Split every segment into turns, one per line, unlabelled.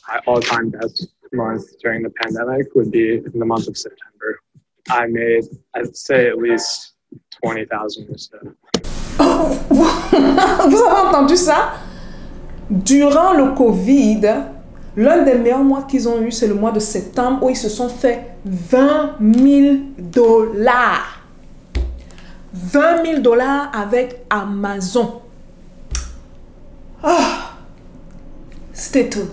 My all-time best month during the pandemic would be in the month of September. I made, I'd say, at least 20,000 or so.
Vous avez entendu ça? Durant le Covid, l'un des meilleurs mois qu'ils ont eu, c'est le mois de septembre où ils se sont fait 20 000 dollars. 20 000 dollars avec Amazon. Ah, c'était tout.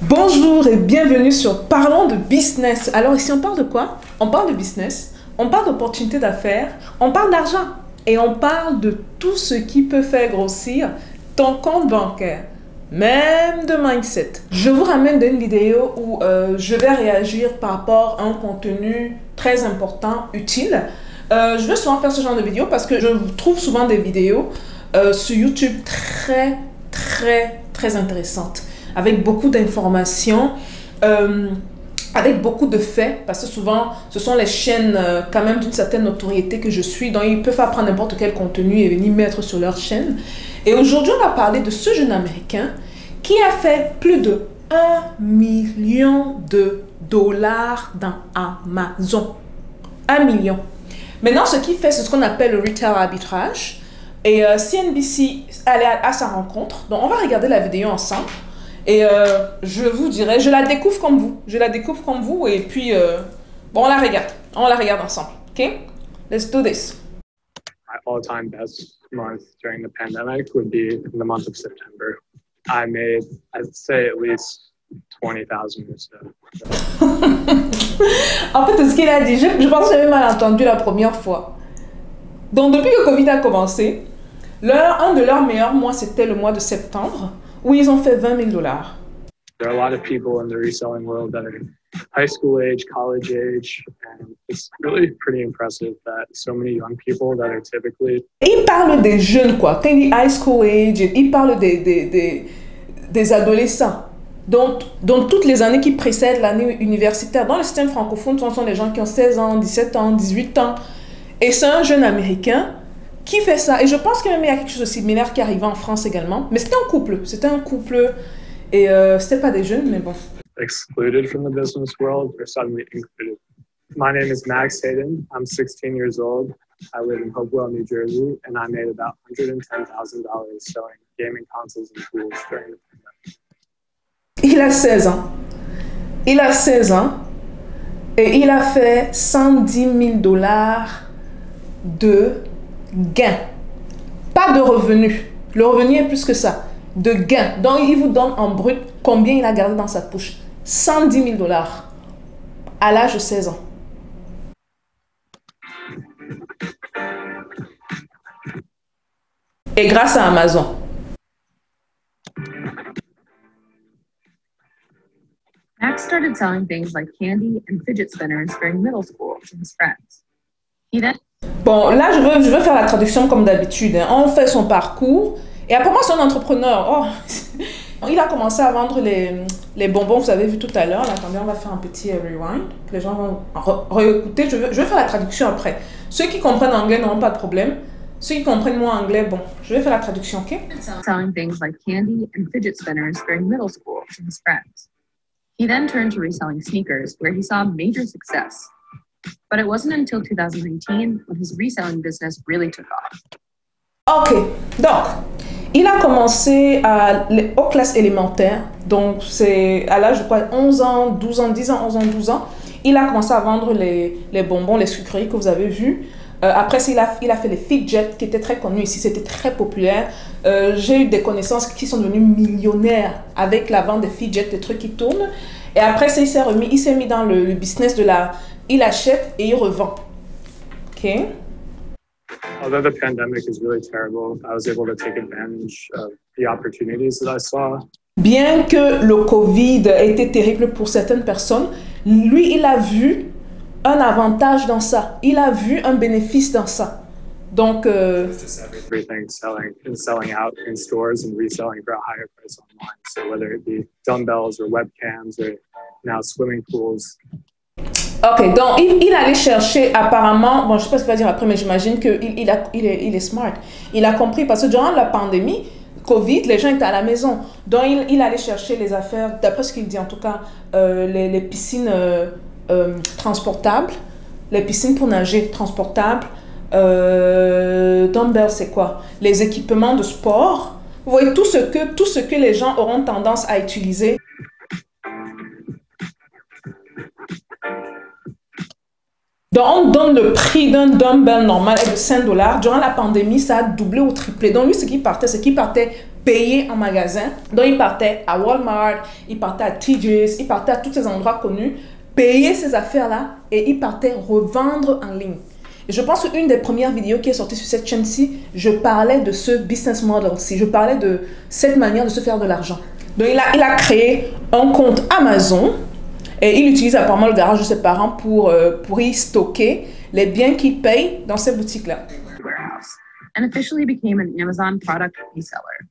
Bonjour et bienvenue sur Parlons de business. Alors ici on parle de quoi? On parle de business, on parle d'opportunités d'affaires, on parle d'argent et on parle de tout ce qui peut faire grossir ton compte bancaire, même de mindset. Je vous ramène d'une vidéo où je vais réagir par rapport à un contenu très important, utile. Je vais souvent faire ce genre de vidéo parce que je trouve souvent des vidéos sur YouTube très intéressantes, avec beaucoup d'informations, avec beaucoup de faits, parce que souvent, ce sont les chaînes quand même d'une certaine notoriété que je suis, donc ils peuvent apprendre n'importe quel contenu et venir mettre sur leur chaîne. Et aujourd'hui, on va parler de ce jeune Américain qui a fait plus de 1 million de dollars dans Amazon. 1 million. Maintenant, ce qu'il fait, c'est ce qu'on appelle le retail arbitrage. Et CNBC allait à sa rencontre. Donc, on va regarder la vidéo ensemble. Et je vous dirai, je la découvre comme vous. Je la découvre comme vous. Et puis, bon, on la regarde. On la regarde ensemble. OK? Let's do this.
My all-time best month during the pandemic would be in the month of September. I made, I'd say, at least 20,000 or so.
En fait, ce qu'il a dit, je pense que j'avais mal entendu la première fois. Donc, depuis que Covid a commencé, un de leurs meilleurs mois, c'était le mois de septembre, où ils ont fait 20 000 dollars.
There are a lot of people in the reselling world that are high school age, college age, and it's really pretty impressive that so many young people that are typically...
Il parle des jeunes, quoi. Quand il dit high school age, il parle des adolescents. Donc, dans toutes les années qui précèdent l'année universitaire, dans le système francophone, ce sont des gens qui ont 16 ans, 17 ans, 18 ans. Et c'est un jeune Américain qui fait ça. Et je pense qu'il y a quelque chose de similaire qui arrivait en France également. Mais c'était un couple. C'était un couple. Et c'était pas des jeunes, mais bon.
Excluded from the business world or suddenly included. My name is Max Hayden. I'm 16 years old. I live in Hopewell, New Jersey, and I made about $110,000 selling gaming consoles and tools during the pandemic.
Il a 16 ans. Il a 16 ans. Et il a fait 110 000 dollars de gains. Pas de revenus. Le revenu est plus que ça. De gains. Donc, il vous donne en brut combien il a gardé dans sa poche. 110 000 dollars à l'âge de 16 ans. Et grâce à Amazon.
Max started selling things like candy and fidget spinners during middle school to his friends. He then...
Bon, là, je veux faire la traduction comme d'habitude. On fait son parcours. Et après, moi, c'est un entrepreneur. Oh. Il a commencé à vendre les bonbons, vous avez vu tout à l'heure. Attendez, on va faire un petit rewind. Que les gens vont réécouter. Je vais faire la traduction après. Ceux qui comprennent anglais n'auront pas de problème. Ceux qui comprennent moins anglais, bon, je vais faire la traduction, OK?
Selling things like candy and fidget spinners during middle school to his friends. He then turned to reselling sneakers, where he saw major success. But it wasn't until 2019 when his reselling business really took off.
OK, donc, il a commencé aux classes élémentaires, donc c'est à l'âge de quoi, 11 ans, 12 ans, 10 ans, 11 ans, 12 ans. Il a commencé à vendre les bonbons, les sucreries que vous avez vus. Après, il a fait les fidget qui étaient très connus ici, c'était très populaire. J'ai eu des connaissances qui sont devenues millionnaires avec la vente des fidget, des trucs qui tournent. Et après, il s'est mis dans le business de il achète et il revend. OK?
Although the pandemic is really terrible, I was able to take advantage of the opportunities that I saw.
Bien que le Covid ait été terrible pour certaines personnes, lui, il a vu un avantage dans ça. Il a vu un bénéfice dans ça. Donc,
just everything selling out in stores and reselling for a higher price online. So whether it be dumbbells or webcams or now swimming pools.
ok, donc il allait chercher apparemment, bon je sais pas ce qu'il va dire après, mais j'imagine qu'il est smart. Il a compris parce que durant la pandémie, Covid, les gens étaient à la maison. Donc il allait chercher les affaires, d'après ce qu'il dit en tout cas, les piscines transportables, les piscines pour nager transportables, dumbbells c'est quoi? Les équipements de sport. Vous voyez tout ce que les gens auront tendance à utiliser. Donc, on donne le prix d'un dumbbell normal est de 5 $. Durant la pandémie, ça a doublé ou triplé. Donc, lui, ce qu'il partait payer en magasin. Donc, il partait à Walmart, il partait à TJ's, il partait à tous ces endroits connus, payer ces affaires-là et il partait revendre en ligne. Et je pense qu'une des premières vidéos qui est sortie sur cette chaîne-ci, je parlais de ce business model-ci. Je parlais de cette manière de se faire de l'argent. Donc, il a créé un compte Amazon. Et il utilise apparemment le garage de ses parents pour y stocker les biens qu'il paye dans ces boutiques-là.
And officially became an Amazon product reseller.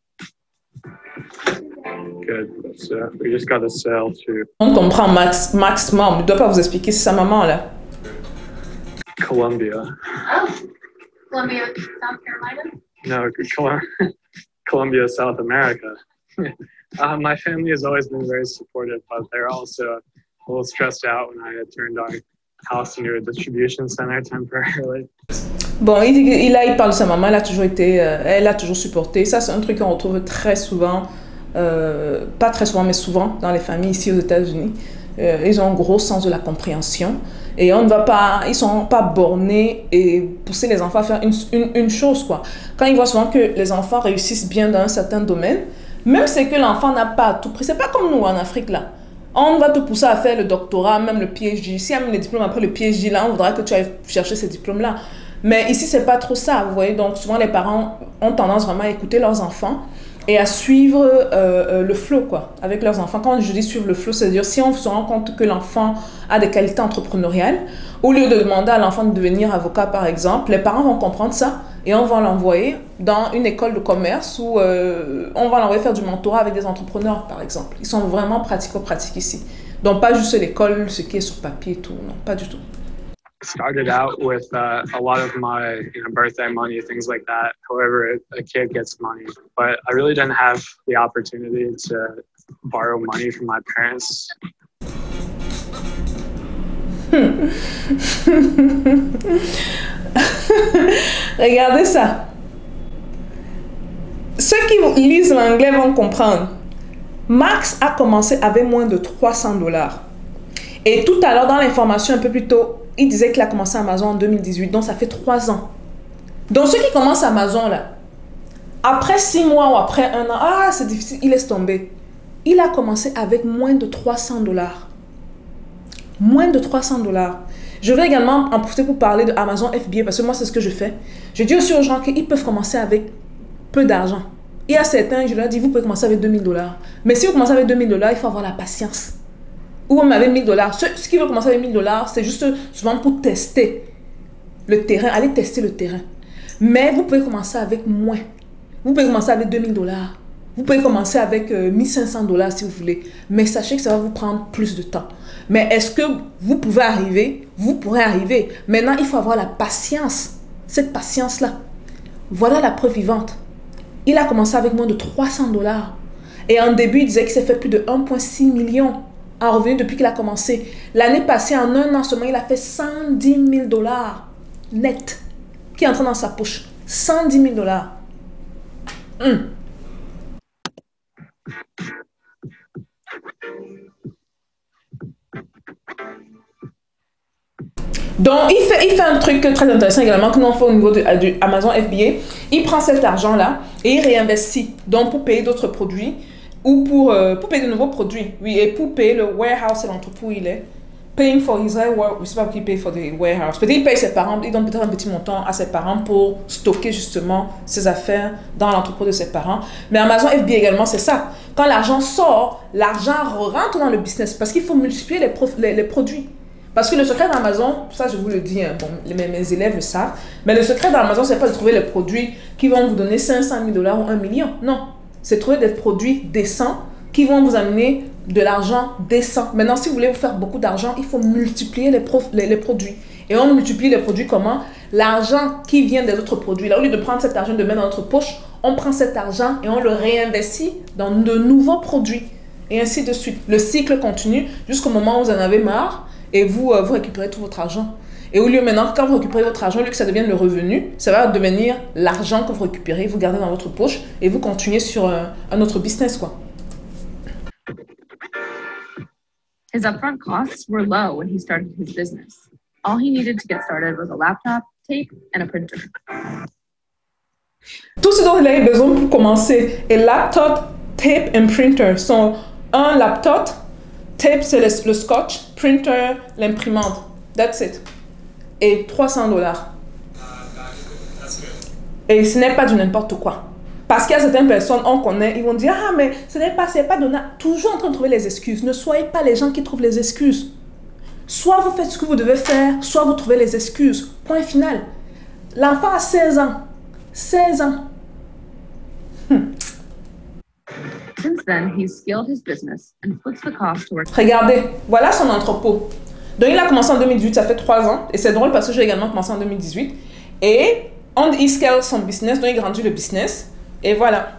Good. So we just got a sale to
On comprend Max Mom. Il ne doit pas vous expliquer, c'est sa maman là.
Colombia.
Oh, Columbia, South Carolina?
No, Colombia, South America. My family has always been very supportive, but they're also a little stressed out when I had turned our house into a distribution center temporarily.
Bon, il parle de sa maman, elle a toujours supporté. Ça, c'est un truc qu'on retrouve très souvent, pas très souvent, mais souvent dans les familles ici aux États-Unis. Ils ont un gros sens de la compréhension et on ne va pas, ils sont pas bornés et pousser les enfants à faire une chose quoi. Quand ils voient souvent que les enfants réussissent bien dans un certain domaine, même si c'est que l'enfant n'a pas à tout prix, c'est pas comme nous en Afrique là. On va te pousser à faire le doctorat, même le PhD. Si y a même les diplômes après le PhD, là, on voudra que tu ailles chercher ces diplômes-là. Mais ici, c'est pas trop ça, vous voyez. Donc, souvent, les parents ont tendance vraiment à écouter leurs enfants et à suivre le flow, quoi, avec leurs enfants. Quand je dis suivre le flow, c'est-à-dire si on se rend compte que l'enfant a des qualités entrepreneuriales, au lieu de demander à l'enfant de devenir avocat, par exemple, les parents vont comprendre ça et on va l'envoyer dans une école de commerce où on va l'envoyer faire du mentorat avec des entrepreneurs, par exemple. Ils sont vraiment pratico-pratiques ici. Donc, pas juste l'école, ce qui est sur papier et tout. Non, pas du tout.
Started out with a lot of my birthday money, things like that. However, a kid gets money. But I really didn't have the opportunity to borrow money from my parents.
Regardez ça. Ceux qui lisent l'anglais vont comprendre. Max a commencé avec moins de 300 $. Et tout à l'heure, dans l'information un peu plus tôt, il disait qu'il a commencé Amazon en 2018. Donc, ça fait 3 ans. Donc, ceux qui commencent Amazon, là, après 6 mois ou après 1 an, c'est difficile, il laisse tomber. Il a commencé avec moins de 300 $. Moins de 300 $. Je vais également en profiter pour parler de Amazon FBA parce que moi, c'est ce que je fais. Je dis aussi aux gens qu'ils peuvent commencer avec peu d'argent. Il y a certains, je leur dis, vous pouvez commencer avec 2000 $. Mais si vous commencez avec 2000 $, il faut avoir la patience. Ou même avec 1000 $. Ce qui veut commencer avec 1000 $, c'est juste souvent pour tester le terrain, aller tester le terrain. Mais vous pouvez commencer avec moins. Vous pouvez commencer avec 2000 $. Vous pouvez commencer avec 1500 $ si vous voulez. Mais sachez que ça va vous prendre plus de temps. Mais est-ce que vous pouvez arriver? Vous pourrez arriver. Maintenant, il faut avoir la patience. Cette patience-là. Voilà la preuve vivante. Il a commencé avec moins de 300 $. Et en début, il disait qu'il s'est fait plus de 1,6 million en revenus depuis qu'il a commencé. L'année passée, en 1 an seulement, il a fait 110 000 $ net qui est entré dans sa poche. 110 000 $. Donc, il fait un truc très intéressant également que nous on fait au niveau de Amazon FBA. Il prend cet argent-là et il réinvestit. Donc, pour payer d'autres produits ou pour payer de nouveaux produits. Oui, et pour payer le warehouse et l'entrepôt où il est. Paying for his work, je ne sais pas qui paye for the warehouse. Peut-être qu'il paye ses parents, il donne peut-être un petit montant à ses parents pour stocker justement ses affaires dans l'entrepôt de ses parents. Mais Amazon FBA également, c'est ça. Quand l'argent sort, l'argent rentre dans le business parce qu'il faut multiplier les produits. Parce que le secret d'Amazon, ça je vous le dis, hein, bon, mes élèves le savent, mais le secret d'Amazon, c'est pas de trouver les produits qui vont vous donner 500 000 $ ou 1 million. Non, c'est trouver des produits décents qui vont vous amener de l'argent décent. Maintenant, si vous voulez vous faire beaucoup d'argent, il faut multiplier les produits. Et on multiplie les produits comment? L'argent qui vient des autres produits. Là, au lieu de prendre cet argent, de mettre dans notre poche, on prend cet argent et on le réinvestit dans de nouveaux produits. Et ainsi de suite. Le cycle continue jusqu'au moment où vous en avez marre et vous récupérez tout votre argent. Et au lieu maintenant, quand vous récupérez votre argent, au lieu que ça devienne le revenu, ça va devenir l'argent que vous récupérez, vous gardez dans votre poche et vous continuez sur un autre business, quoi.
His upfront costs were low when he started his business. All he needed to get started was a laptop, tape, and a printer.
Tout ce dont il a eu besoin pour commencer est laptop, tape and printer. Sont un laptop, tape c'est le scotch, printer l'imprimante. That's it. Et 300 $. Et ce n'est pas du n'importe quoi. Parce qu'il y a certaines personnes, on connaît, ils vont dire « Ah, mais ce n'est pas donné. » Toujours en train de trouver les excuses. Ne soyez pas les gens qui trouvent les excuses. Soit vous faites ce que vous devez faire, soit vous trouvez les excuses. Point final. L'enfant a 16 ans. 16 ans.
Since then, he's scaled his business and puts the cost to work.
Regardez, voilà son entrepôt. Donc, il a commencé en 2018, ça fait 3 ans. Et c'est drôle parce que j'ai également commencé en 2018. Et il scale son business, donc il grandit le business. Et voilà.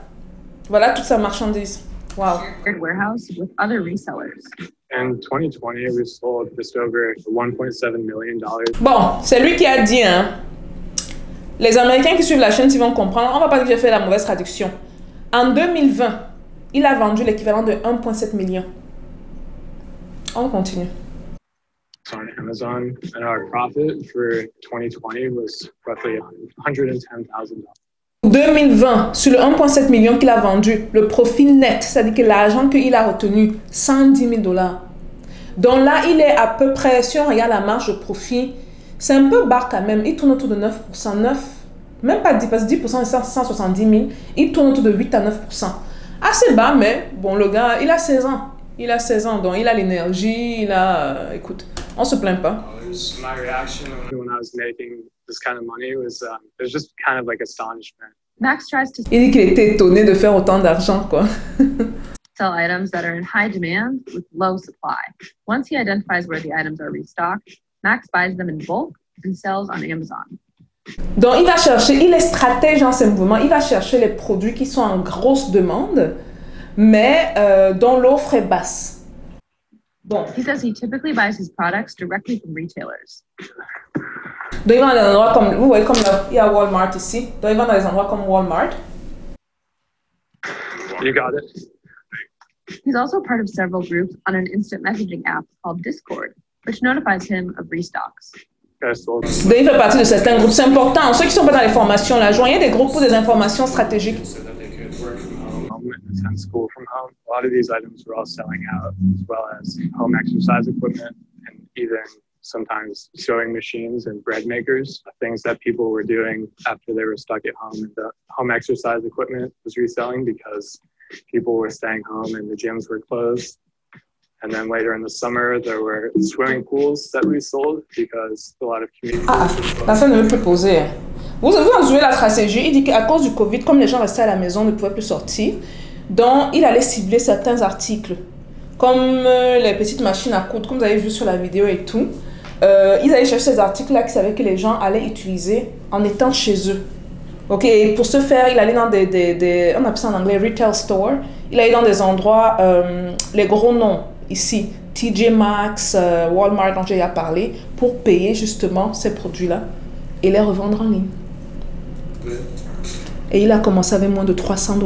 Voilà toute sa marchandise. Wow.
Warehouse with other resellers.
In 2020, we sold just over $1.7 million.
Bon, c'est lui qui a dit, hein. Les Américains qui suivent la chaîne, ils vont comprendre. On va pas dire que j'ai fait la mauvaise traduction. En 2020, il a vendu l'équivalent de 1,7 million. On continue.
On Amazon, and our profit for 2020 was roughly $110,000.
2020, sur le 1,7 million qu'il a vendu, le profit net, c'est-à-dire que l'argent qu'il a retenu, 110 000 $. Donc là, il est à peu près, si on regarde la marge de profit, c'est un peu bas quand même. Il tourne autour de 9%, même pas 10%, parce que 10% c'est 170 000. Il tourne autour de 8 à 9%. Assez bas, mais bon, le gars, il a 16 ans. Il a 16 ans, donc il a l'énergie, il a... écoute, on se plaint pas.
My reaction when I was making this kind of money was it was just kind of like astonishment.
Max tries to
Il dit qu'il était étonné de faire autant d'argent, quoi.
sell items that are in high demand with low supply. Once he identifies where the items are restocked, Max buys them in bulk and sells on Amazon.
Donc, il va chercher, il est stratège dans ses mouvements, il va chercher les produits qui sont en grosse demande, mais dont l'offre est basse. Bon.
He says he typically buys his products directly from retailers.
Donc, il va dans des endroits comme, vous voyez, comme il y a Walmart ici. Donc, il va dans des endroits comme Walmart.
You got it.
He's also part of several groups on an instant messaging app called Discord, which notifies him of restocks.
Donc, il fait partie de certains groupes. C'est important. Ceux qui sont pas dans les formations, là, joignez des groupes pour des informations stratégiques.
Attend school from home. A lot of these items were all selling out, as well as home exercise equipment and even sometimes sewing machines and bread makers, things that people were doing after they were stuck at home. And the home exercise equipment was reselling because people were staying home and the gyms were closed. And then later in the summer, there were swimming pools that we sold because a lot of communities...
La scène ne veut plus poser. Vous avez joué la stratégie. Il dit qu'à cause du Covid, comme les gens restaient à la maison, ne pouvaient plus sortir, donc il allait cibler certains articles, comme les petites machines à coudre, comme vous avez vu sur la vidéo et tout. Ils allaient chercher ces articles-là qu'ils savaient que les gens allaient utiliser en étant chez eux. Ok, et pour ce faire, il allait dans des on appelle ça en anglais retail store. Il allait dans des endroits, les gros noms ici, TJ Maxx, Walmart dont j'ai déjà parlé, pour payer justement ces produits-là et les revendre en ligne. Et il a commencé avec moins de 300 $.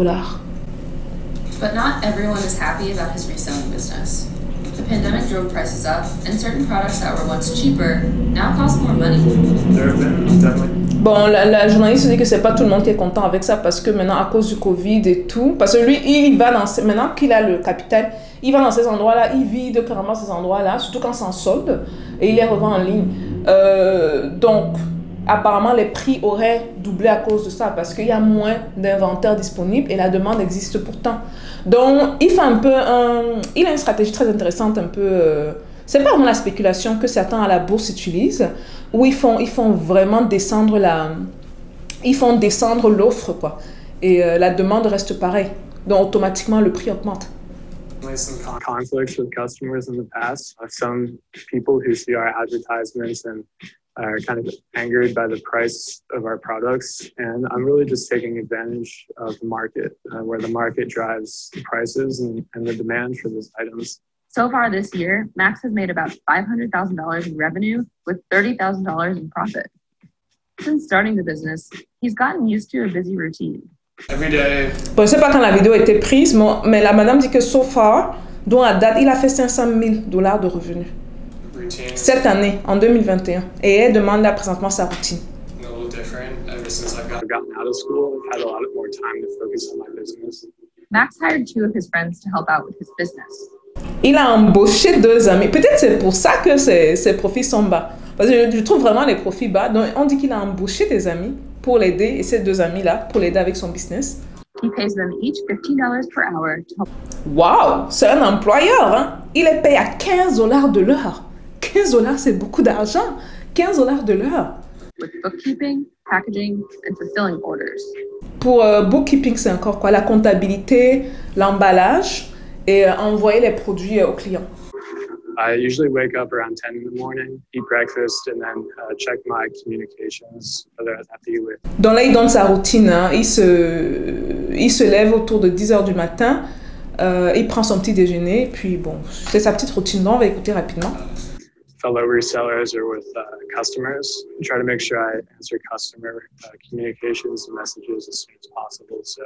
But not everyone is happy about his reselling business. The pandemic drove prices up, and certain products that were once cheaper now cost more money.
Bon, la journaliste dit que c'est pas tout le monde qui est content avec ça parce que maintenant, à cause du Covid et tout, parce que lui, il va dans maintenant qu'il a le capital, il va dans ces endroits-là, il vide carrément ces endroits-là, surtout quand c'est en solde, et il les revend en ligne. Donc, apparemment, les prix auraient doublé à cause de ça parce qu'il y a moins d'inventaire disponible et la demande existe pourtant. Donc, il fait un peu il a une stratégie très intéressante, un peu c'est pas vraiment la spéculation que certains à la bourse utilisent, où ils font vraiment descendre l'offre, quoi. Et la demande reste pareille. Donc, automatiquement, le prix augmente.
Some conflicts with customers in the past. Some people who see our advertisements and are kind of angered by the price of our products. And I'm really just taking advantage of the market, where the market drives the prices and the demand for those items.
So far this year, Max has made about $500,000 in revenue with $30,000 in profit. Since starting the business, he's gotten used to a busy routine.
Every day.
Bon, je ne sais pas quand la vidéo a été prise, mais la madame dit que so far, dont à date, il a fait $500,000 de revenus. Cette année, en 2021. Et elle demande là présentement sa routine.
A little different. Ever since I've gotten out of school, I've had a lot more time to focus on my business.
Max hired 2 of his friends to help out with his business.
Il a embauché 2 amis. Peut-être c'est pour ça que ses profits sont bas. Parce que je trouve vraiment les profits bas. Donc, on dit qu'il a embauché des amis pour l'aider, et ces 2 amis-là, pour l'aider avec son business.
He pays them each $15 per hour to help.
Wow, c'est un employeur, hein? Il les paye à $15 de l'heure. $15, c'est beaucoup d'argent. $15 de l'heure.
With bookkeeping, packaging, and fulfilling orders.
Pour bookkeeping, c'est encore quoi? La comptabilité, l'emballage et envoyer les produits aux clients.
I usually wake up around 10 in the morning, eat breakfast, and then check my communications, whether I'm happy with.
Donc là, il donne sa routine. Hein. Il se lève autour de 10 heures du matin. Il prend son petit déjeuner. Puis bon, c'est sa petite routine. Donc on va écouter rapidement.
Fellow resellers or with customers. I try to make sure I answer customer communications and messages as soon as possible. So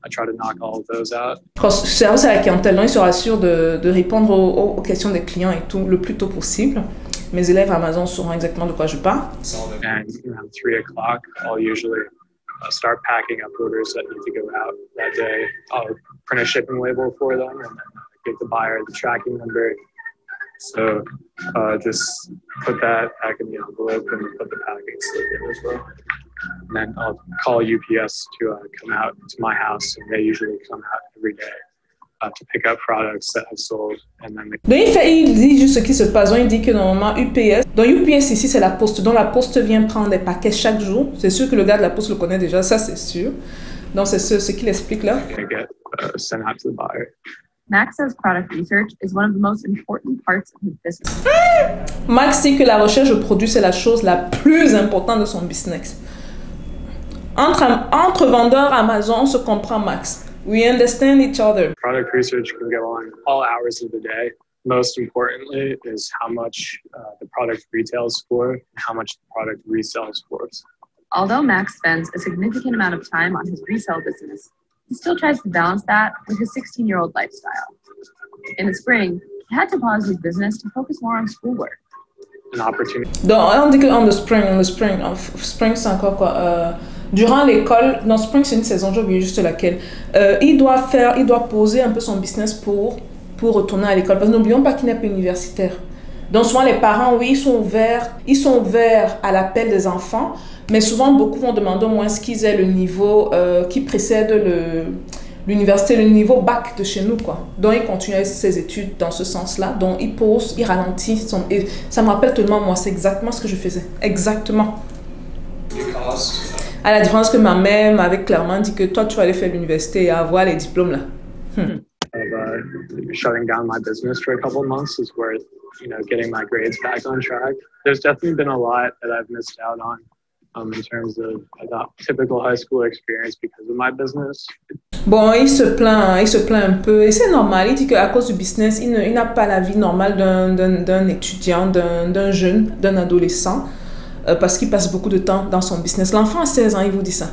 I try to knock all of those out.
Service à la clientèle, il se rassure de répondre aux questions des clients et tout le plus tôt possible. Mes élèves Amazon sauront exactement de quoi je parle.
And around 3 o'clock, I'll usually start packing up orders that need to go out that day. I'll print a shipping label for them and then give the buyer the tracking number. So just put that back in the envelope and put the packing slip in as well. And then I'll call UPS to come out to my house, and they usually come out every day to pick up products that I've sold. And then
Donc il dit juste ce qui se passe. Donc il dit que normalement UPS, donc UPS ici c'est la poste. Donc la poste vient prendre des paquets chaque jour. C'est sûr que le gars de la poste le connaît déjà, ça c'est sûr. Donc c'est ce qu'il explique là.
they get sent out to the buyer.
Max says product research is one of the most important parts of his business.
Max dit que la recherche de produits c'est la chose la plus importante de son business. Entre vendeurs Amazon, on se comprend, Max. We understand each other.
Product research can go on all hours of the day. Most importantly is how much the product retails for and how much the product resells for.
Although Max spends a significant amount of time on his resale business, he still tries to balance that with his 16-year-old lifestyle. In the spring, he had to pause his business to focus more on schoolwork.
An opportunity.
Donc, on dit que spring c'est encore quoi? Durant l'école, dans spring c'est une saison, j'ai oublié juste laquelle. Il doit poser un peu son business pour retourner à l'école. Parce que n'oublions pas qu'il n'est pas universitaire. Donc souvent les parents, oui, ils sont ouverts à l'appel des enfants, mais souvent beaucoup vont demander au moins qu'ils aient le niveau qui précède l'université, le niveau bac de chez nous, quoi. Donc il continue ses études dans ce sens-là. Donc il pose, il ralentit. Et ça me rappelle tellement, moi, c'est exactement ce que je faisais. Exactement. À la différence que ma mère m'avait clairement dit que toi, tu vas aller faire l'université et avoir les diplômes là.
Shutting down my business for a couple of months is worth, getting my grades back on track. There's definitely been a lot that I've missed out on in terms of the typical high school experience because of my business.
Bon, il se plaint un peu et c'est normal. Il dit qu'à cause du business, il n'a pas la vie normale d'un étudiant, d'un jeune, d'un adolescent. Parce qu'il passe beaucoup de temps dans son business. L'enfant à 16 ans, il vous dit ça.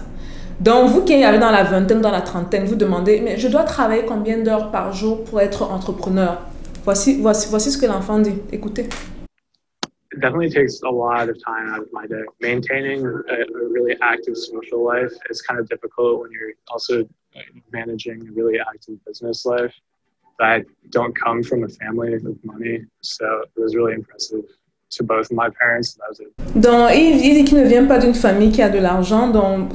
Donc, vous qui êtes dans la vingtaine, dans la trentaine, vous demandez, mais je dois travailler combien d'heures par jour pour être entrepreneur? Voici ce que l'enfant dit. Écoutez.
It definitely takes a lot of time out of my day. Maintaining a really active social life is kind of difficult when you're also managing a really active business life. I don't come from a family with money, so it was really impressive to both my parents. That was it.
Donc, il dit qu'il ne vient pas d'une famille qui a de l'argent. Donc,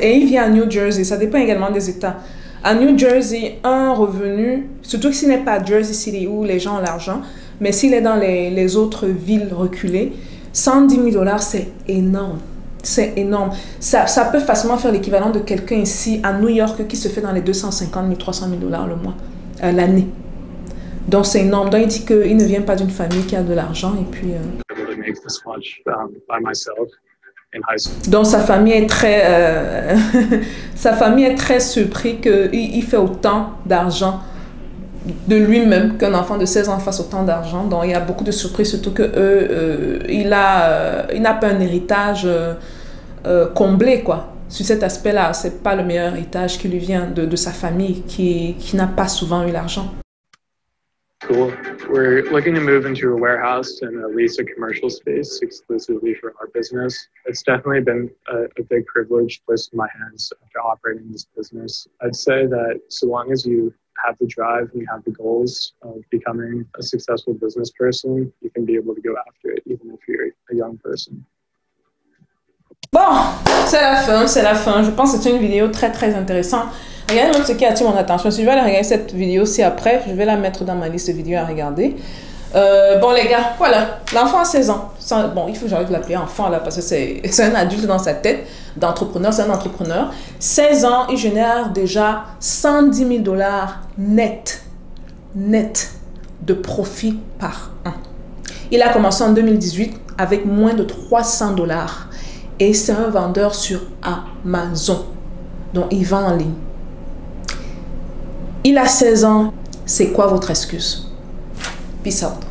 et il vient à New Jersey. Ça dépend également des États. À New Jersey, un revenu, surtout que ce n'est pas Jersey City où les gens ont l'argent, Mais s'il est dans les autres villes reculées, 110 000 $, c'est énorme. C'est énorme. Ça peut facilement faire l'équivalent de quelqu'un ici à New York qui se fait dans les 250 000, 300 000 $ le mois, l'année. Donc c'est énorme. Donc il dit qu'il ne vient pas d'une famille qui a de l'argent et puis... Donc sa famille est très, sa famille est très surpris qu'il fait autant d'argent de lui-même qu'un enfant de 16 ans fasse autant d'argent. Donc il y a beaucoup de surprises, surtout que il n'a pas un héritage comblé quoi. Sur cet aspect-là, c'est pas le meilleur héritage qui lui vient de sa famille qui n'a pas souvent eu l'argent.
Cool. We're looking to move into a warehouse and lease a commercial space exclusively for our business. It's definitely been a big privilege placed in my hands after operating this business. I'd say that so long as you have the drive and you have the goals of becoming a successful business person, you can be able to go after it, even if you're a young person.
Bon, c'est la fin, c'est la fin. Je pense que c'est une vidéo très très intéressante. Regardez même ce qui attire mon attention. Si je vais aller regarder cette vidéo-ci après, je vais la mettre dans ma liste de vidéos à regarder. Bon les gars, voilà, l'enfant a 16 ans. Bon, il faut que j'arrête de l'appeler enfant là parce que c'est un adulte dans sa tête d'entrepreneur, c'est un entrepreneur. 16 ans, il génère déjà 110 000 $ net de profit par an. Il a commencé en 2018 avec moins de 300 $ et c'est un vendeur sur Amazon. Donc il vend en ligne. Il a 16 ans, c'est quoi votre excuse? Peace out.